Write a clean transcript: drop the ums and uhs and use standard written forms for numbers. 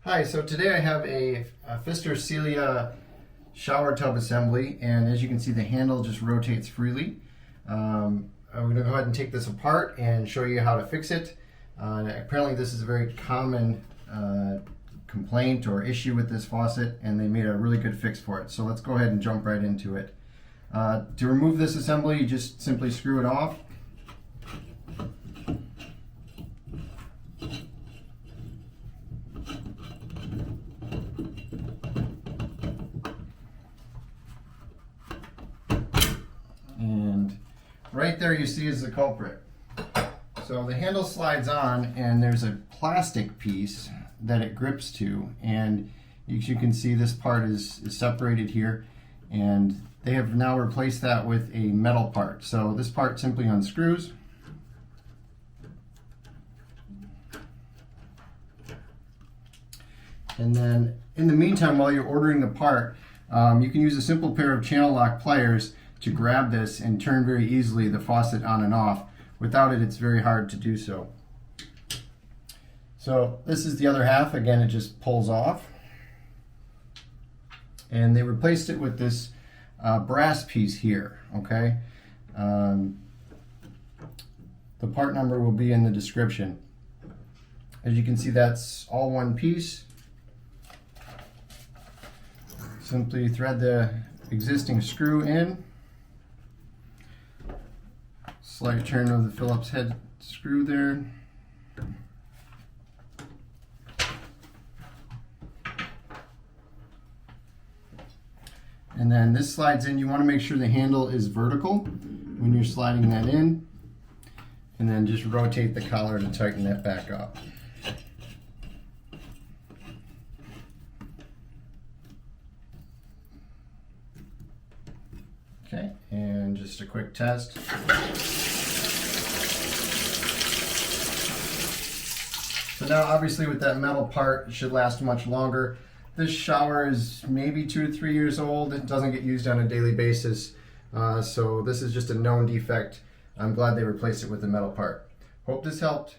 Hi, so today I have a Pfister Selia shower tub assembly, and as you can see the handle just rotates freely. I'm going to go ahead and take this apart and show you how to fix it. Apparently this is a very common complaint or issue with this faucet, and they made a really good fix for it. So let's go ahead and jump right into it. To remove this assembly, you just simply screw it off. And right there you see is the culprit. So the handle slides on and there's a plastic piece that it grips to, and as you can see this part is separated here, and they have now replaced that with a metal part. So this part simply unscrews. And then in the meantime, while you're ordering the part, you can use a simple pair of channel lock pliers to grab this and turn very easily the faucet on and off. Without it, it's very hard to do so. So this is the other half. Again, it just pulls off. And they replaced it with this brass piece here, okay? The part number will be in the description. As you can see, that's all one piece. Simply thread the existing screw in. Slight turn of the Phillips head screw there. And then this slides in. You want to make sure the handle is vertical when you're sliding that in. And then just rotate the collar to tighten that back up. Okay, and just a quick test. So now obviously with that metal part, it should last much longer. This shower is maybe 2 to 3 years old. It doesn't get used on a daily basis. So this is just a known defect. I'm glad they replaced it with the metal part. Hope this helped.